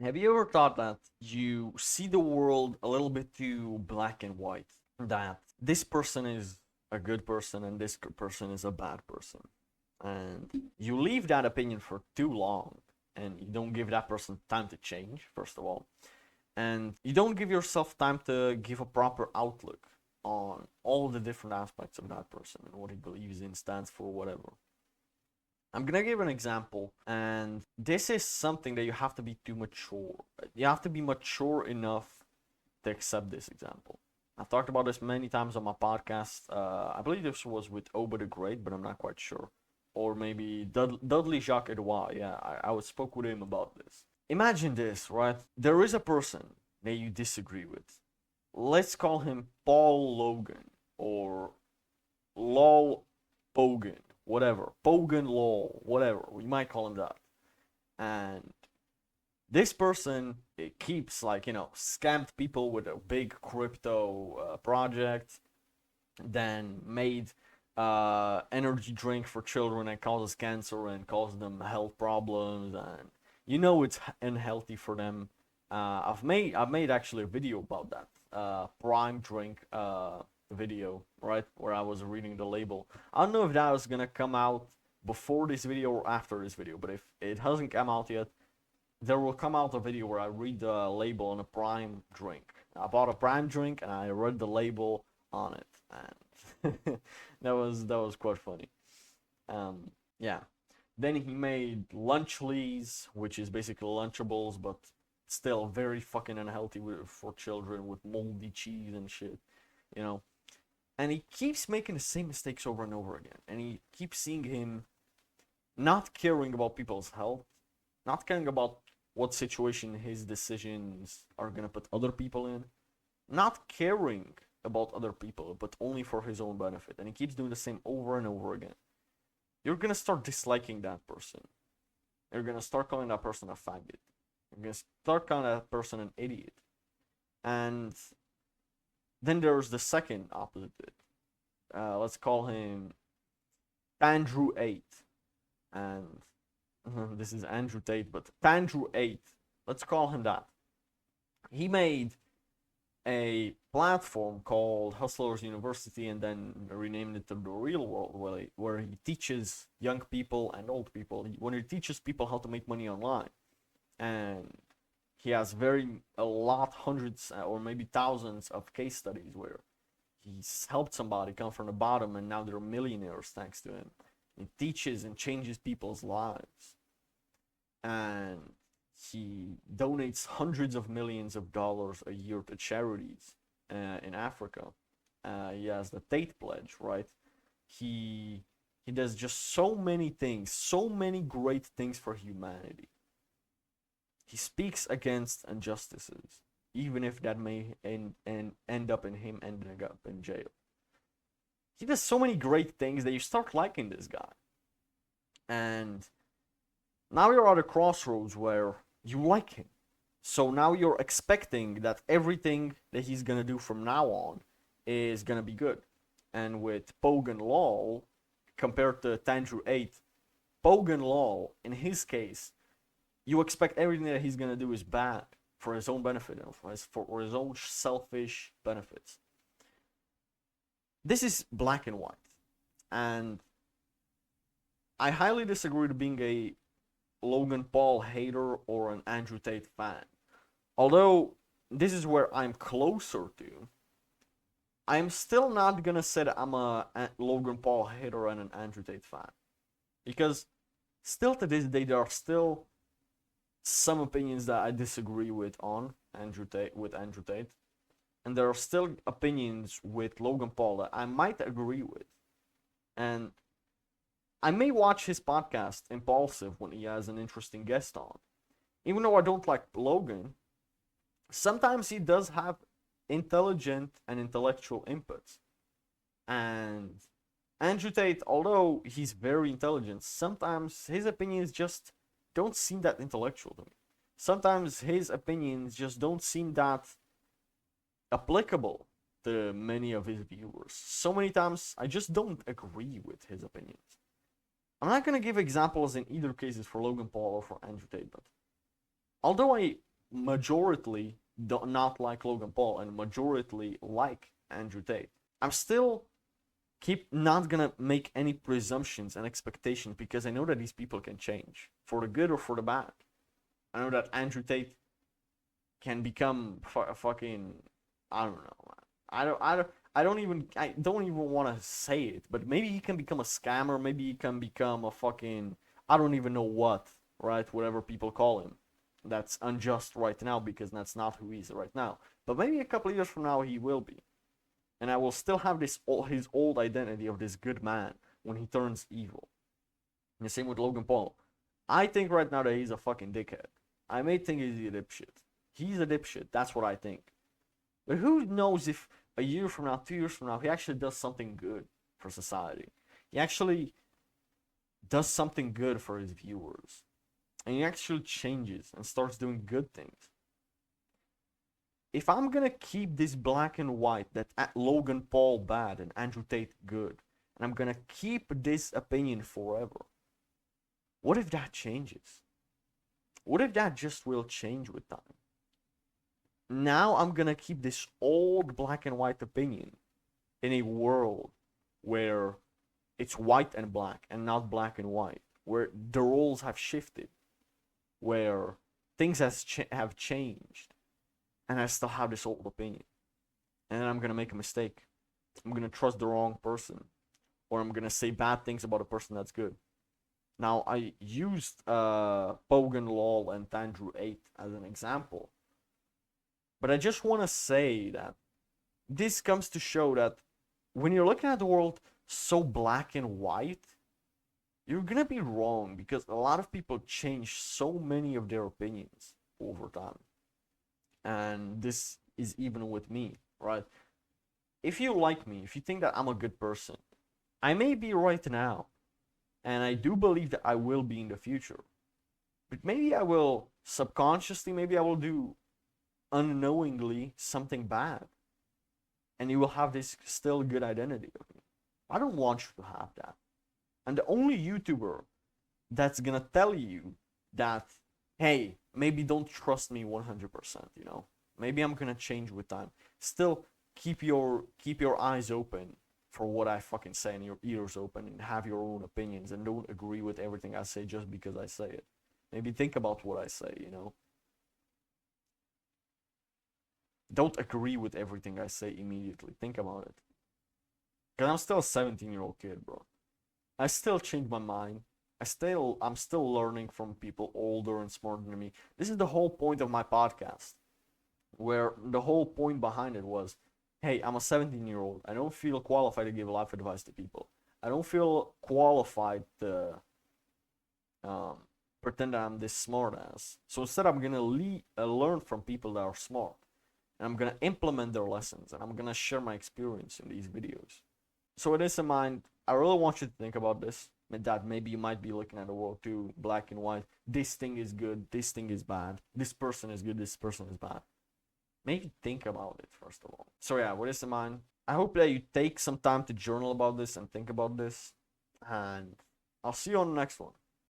Have you ever thought that you see the world a little bit too black and white? That this person is a good person and this person is a bad person. And you leave that opinion for too long and you don't give that person time to change, first of all. And you don't give yourself time to give a proper outlook on all the different aspects of that person and what he believes in, stands for, whatever. I'm gonna give an example, and this is something that you have to be too mature. You have to be mature enough to accept this example. I've talked about this many times on my podcast. I believe this was with Oba the Great, but I'm not quite sure. Or maybe Dudley Jacques Edouard. Yeah, I spoke with him about this. Imagine this, right? There is a person that you disagree with. Let's call him Paul Logan or Lol Bogan, whatever. Bogan Lol, whatever. We might call him that. And this person, it keeps, like, scammed people with a big crypto project, then made energy drink for children and causes cancer and causes them health problems, and it's unhealthy for them. I've made actually a video about that prime drink video, right, where I was reading the label. I don't know if that was gonna come out before this video or after this video, but if it hasn't come out yet, there will come out a video where I read the label on a prime drink. I bought a prime drink and I read the label on it, and that was quite funny. Yeah. Then he made Lunchleys, which is basically Lunchables, but still very fucking unhealthy for children with moldy cheese and shit, you know. And he keeps making the same mistakes over and over again, and he keeps seeing him not caring about people's health, not caring about what situation his decisions are gonna put other people in, not caring about other people, but only for his own benefit. And he keeps doing the same over and over again. You're gonna start disliking that person. You're gonna start calling that person a faggot. You're gonna start calling that person an idiot. And then there's the second opposite. Let's call him Andrew 8. And this is Andrew Tate, but Andrew 8. Let's call him that. He made a platform called Hustlers University and then renamed it to the real world, where he teaches young people and old people, when he teaches people how to make money online. And he has hundreds or maybe thousands of case studies where he's helped somebody come from the bottom and now they're millionaires thanks to him. He teaches and changes people's lives. And he donates hundreds of millions of dollars a year to charities in Africa. He has the Tate Pledge, right? He does just so many things, so many great things for humanity. He speaks against injustices, even if that may end up in him ending up in jail. He does so many great things that you start liking this guy. And now you're at a crossroads where you like him. So now you're expecting that everything that he's gonna do from now on is gonna be good. And with Pogan Lol, compared to Tanjiro 8, Pogan Lol, in his case, you expect everything that he's gonna do is bad for his own benefit, for his own selfish benefits. This is black and white. And I highly disagree with being a Logan Paul hater or an Andrew Tate fan. Although this is where I'm closer to, I'm still not gonna say that I'm a Logan Paul hater and an Andrew Tate fan. Because still to this day, there are still some opinions that I disagree with on Andrew Tate. And there are still opinions with Logan Paul that I might agree with. And I may watch his podcast, Impulsive, when he has an interesting guest on. Even though I don't like Logan, sometimes he does have intelligent and intellectual inputs. And Andrew Tate, although he's very intelligent, sometimes his opinions just don't seem that intellectual to me. Sometimes his opinions just don't seem that applicable to many of his viewers. So many times I just don't agree with his opinions. I'm not gonna give examples in either cases for Logan Paul or for Andrew Tate, but although I majority do not like Logan Paul and majority like Andrew Tate. I'm still keep not gonna make any presumptions and expectations because I know that these people can change for the good or for the bad. I know that Andrew Tate can become fucking, I don't know, man. I don't even want to say it, but maybe he can become a scammer. Maybe he can become a fucking, I don't even know what, right? Whatever people call him. That's unjust right now because that's not who he is right now. But maybe a couple of years from now he will be, and I will still have his old identity of this good man when he turns evil. And the same with Logan Paul. I think right now that he's a fucking dickhead. I may think he's a dipshit. He's a dipshit. That's what I think. But who knows if a year from now, 2 years from now, he actually does something good for society. He actually does something good for his viewers. And he actually changes and starts doing good things. If I'm gonna keep this black and white, that Logan Paul bad and Andrew Tate good, and I'm gonna keep this opinion forever, what if that changes? What if that just will change with time? Now I'm gonna keep this old black and white opinion in a world where it's white and black and not black and white, where the roles have shifted, where things have changed, and I still have this old opinion. And then I'm gonna make a mistake. I'm gonna trust the wrong person, or I'm gonna say bad things about a person that's good. Now I used Pogan Lol and Andrew 8 as an example, but I just want to say that this comes to show that when you're looking at the world so black and white, you're gonna be wrong because a lot of people change so many of their opinions over time. And this is even with me, right? If you like me, if you think that I'm a good person, I may be right now, and I do believe that I will be in the future. But maybe I will subconsciously, maybe I will do unknowingly something bad. And you will have this still good identity of me. I don't want you to have that. And the only YouTuber that's gonna tell you that, hey, maybe don't trust me 100%, you know? Maybe I'm gonna change with time. Still keep your eyes open for what I fucking say and your ears open and have your own opinions and don't agree with everything I say just because I say it. Maybe think about what I say, you know? Don't agree with everything I say immediately. Think about it. Because I'm still a 17-year-old kid, bro. I still change my mind. I'm still learning from people older and smarter than me. This is the whole point of my podcast. Where the whole point behind it was, hey, I'm a 17-year-old. I don't feel qualified to give life advice to people. I don't feel qualified to pretend that I'm this smart ass. So instead, I'm gonna learn from people that are smart, and I'm gonna implement their lessons, and I'm gonna share my experience in these videos. So with this in mind, I really want you to think about this. That maybe you might be looking at the world too, black and white. This thing is good. This thing is bad. This person is good. This person is bad. Maybe think about it first of all. So yeah, with this in mind, I hope that you take some time to journal about this and think about this. And I'll see you on the next one.